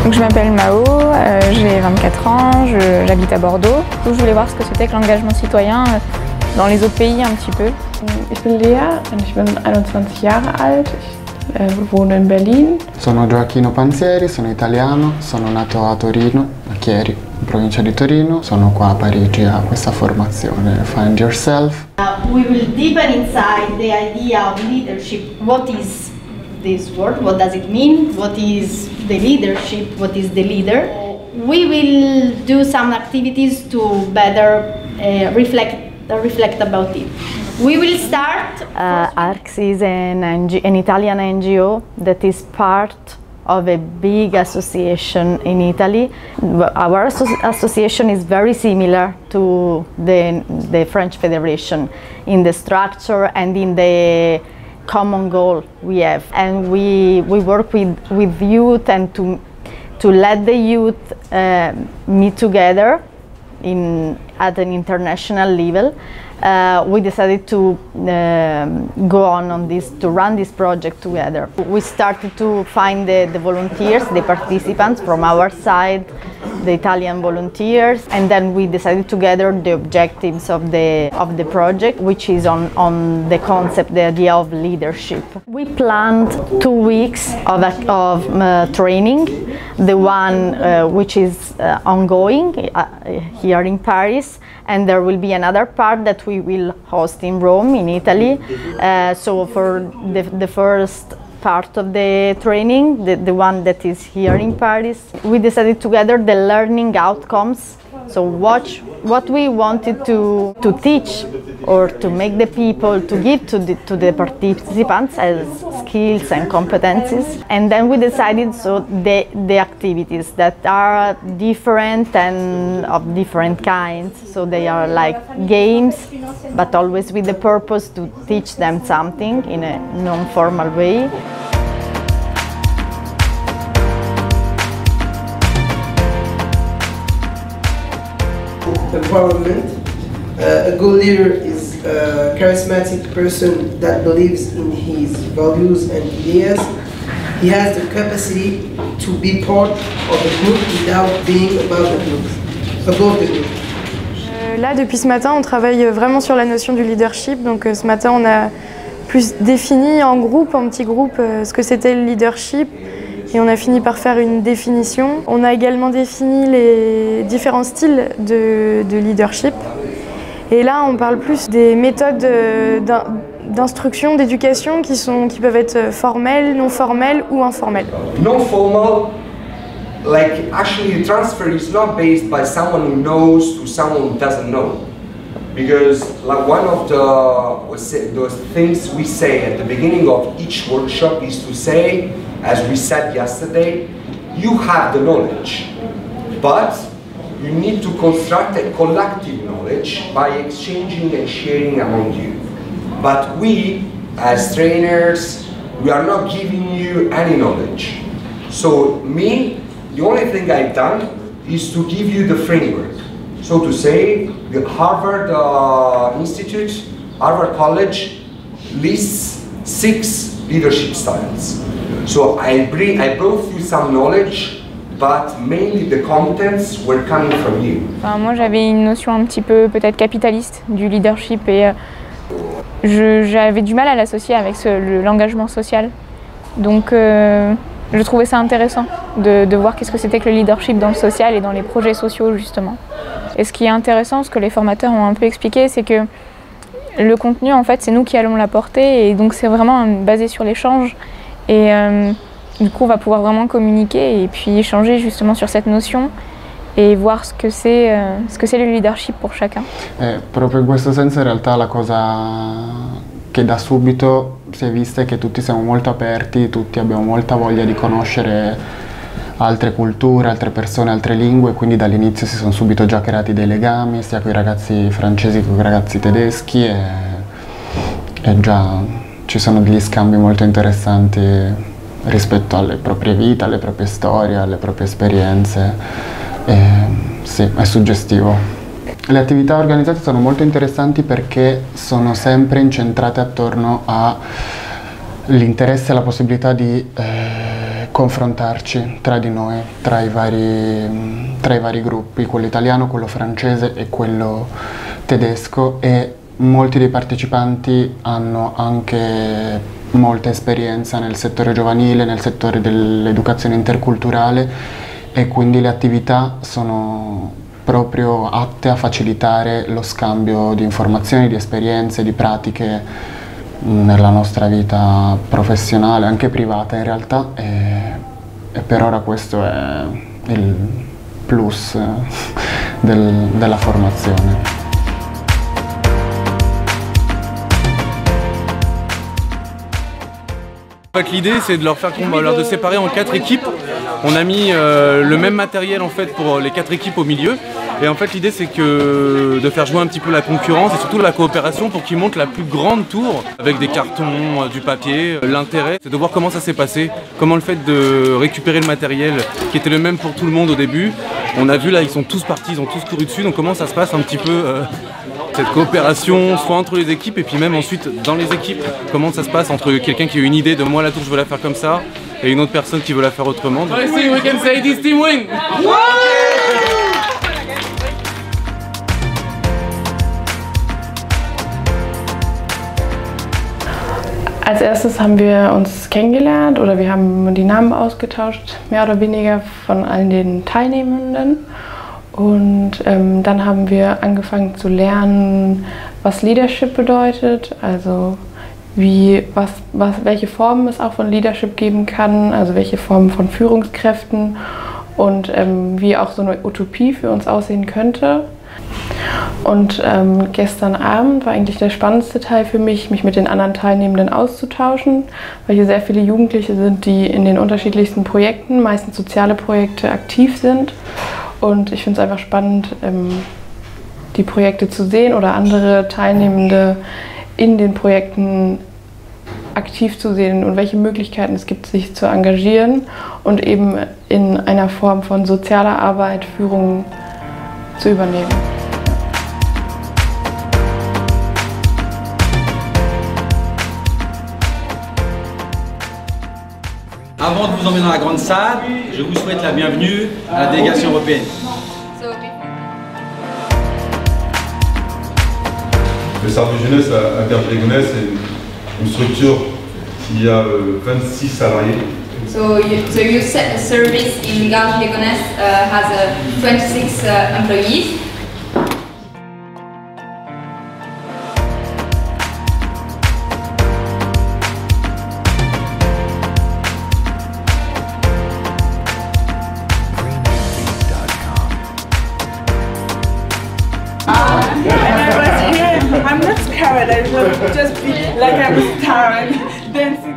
Donc, je m'appelle Mao, j'ai 24 ans, j'habite à Bordeaux. Je voulais voir ce que c'était que l'engagement citoyen dans les autres pays un petit peu. Ich bin Lea und ich bin 21 Jahre alt. Ich wohne in Berlin. Sono Gioacchino Panzieri, sono italiano, sono nato a Torino, a Chieri, in provincia di Torino. Sono qua a Parigi a questa formazione Find Yourself. We will deepen inside the idea of leadership. What is this word? What does it mean? What is the leadership? What is the leader? We will do some activities to better reflect about it. We will start. ARCS is an Italian NGO that is part of a big association in Italy. Our association is very similar to the French Federation in the structure and in the common goal we have. And we work with youth and to let the youth meet together at an international level. We decided to go on this, to run this project together. We started to find the volunteers, the participants from our side, the Italian volunteers, and then we decided together the objectives of the project, which is on the concept, the idea of leadership. We planned 2 weeks of training, the one which is ongoing here in Paris, and there will be another part that we will host in Rome, in Italy. So for the first part of the training, the one that is here in Paris, we decided together the learning outcomes. So what we wanted to teach or to make the people, to give to the participants as skills and competencies. And then we decided the activities that are different and of different kinds. So they are like games, but always with the purpose to teach them something in a non-formal way. Empowerment. A good leader is a charismatic person that believes in his values and ideas. He has the capacity to be part of the group without being above the group. Là, depuis ce matin, on travaille vraiment sur la notion du leadership. Donc ce matin, on a plus défini en groupe, en petits groupes, ce que c'était le leadership. Et on a fini par faire une définition. On a également défini les différents styles de leadership. Et là, on parle plus des méthodes d'instruction, d'éducation qui peuvent être formelles, non formelles ou informelles. Non formal, like actually transfer is not based by someone who knows to someone who doesn't know. Because like one of those things we say at the beginning of each workshop is to say, as we said yesterday, you have the knowledge, but you need to construct a collective knowledge by exchanging and sharing among you. But we, as trainers, we are not giving you any knowledge. So me, the only thing I've done is to give you the framework. So to say, the Harvard Institute, Harvard College lists 6 leadership styles. So I brought you some knowledge, but mainly the contents were coming from you. Enfin, moi j'avais une notion un petit peu peut-être capitaliste du leadership et j'avais du mal à l'associer avec l'engagement social. Donc je trouvais ça intéressant de voir qu'est-ce que c'était que le leadership dans le social et dans les projets sociaux justement. Et ce qui est intéressant, ce que les formateurs ont un peu expliqué, c'est que le contenu en fait c'est nous qui allons l'apporter et donc c'est vraiment basé sur l'échange. Et du coup on va pouvoir vraiment communiquer et puis échanger justement sur cette notion e voir ce que c'est le leadership pour chacun. Proprio in questo senso in realtà la cosa che da subito si è vista è che tutti siamo molto aperti, tutti abbiamo molta voglia di conoscere altre culture, altre persone, altre lingue, quindi dall'inizio si sono subito già creati dei legami sia con i ragazzi francesi che con i ragazzi tedeschi e già ci sono degli scambi molto interessanti rispetto alle proprie vite, alle proprie storie, alle proprie esperienze. Sì, è suggestivo. Le attività organizzate sono molto interessanti perché sono sempre incentrate attorno all'interesse e alla possibilità di confrontarci tra di noi, tra i vari gruppi, quello italiano, quello francese e quello tedesco, e molti dei partecipanti hanno anche molta esperienza nel settore giovanile, nel settore dell'educazione interculturale, e quindi le attività sono proprio atte a facilitare lo scambio di informazioni, di esperienze, di pratiche nella nostra vita professionale, anche privata in realtà, e per ora questo è il plus della formazione. En fait, l'idée c'est de leur séparer en 4 équipes. On a mis le même matériel en fait pour les 4 équipes au milieu. Et en fait l'idée c'est que de faire jouer un petit peu la concurrence et surtout la coopération pour qu'ils montent la plus grande tour avec des cartons, du papier. L'intérêt c'est de voir comment ça s'est passé, comment le fait de récupérer le matériel qui était le même pour tout le monde au début. On a vu là ils sont tous partis, ils ont tous couru dessus, donc comment ça se passe un petit peu cette coopération soit entre les équipes et puis même ensuite dans les équipes, comment ça se passe entre quelqu'un qui a une idée de moi la tour je veux la faire comme ça et une autre personne qui veut la faire autrement. I think we can say this team win. Als erstes haben wir uns kennengelernt oder wir haben die Namen ausgetauscht, mehr oder weniger von allen den Teilnehmenden. Und dann haben wir angefangen zu lernen, was Leadership bedeutet, also welche Formen es auch von Leadership geben kann, also welche Formen von Führungskräften und wie auch so eine Utopie für uns aussehen könnte. Und gestern Abend war eigentlich der spannendste Teil für mich, mich mit den anderen Teilnehmenden auszutauschen, weil hier sehr viele Jugendliche sind, die in den unterschiedlichsten Projekten, meistens soziale Projekte, aktiv sind. Und ich finde es einfach spannend, die Projekte zu sehen oder andere Teilnehmende in den Projekten aktiv zu sehen und welche Möglichkeiten es gibt, sich zu engagieren und eben in einer Form von sozialer Arbeit Führung zu übernehmen. Avant de vous emmener dans la grande salle, je vous souhaite la bienvenue à la délégation européenne. Le Cercle de jeunesse à Garges-les-Gonesse est une structure qui a 26 salariés. So your service in Garges-les-Gonesse has 26 employees. I'm not scared, I will just be like I was tired dancing.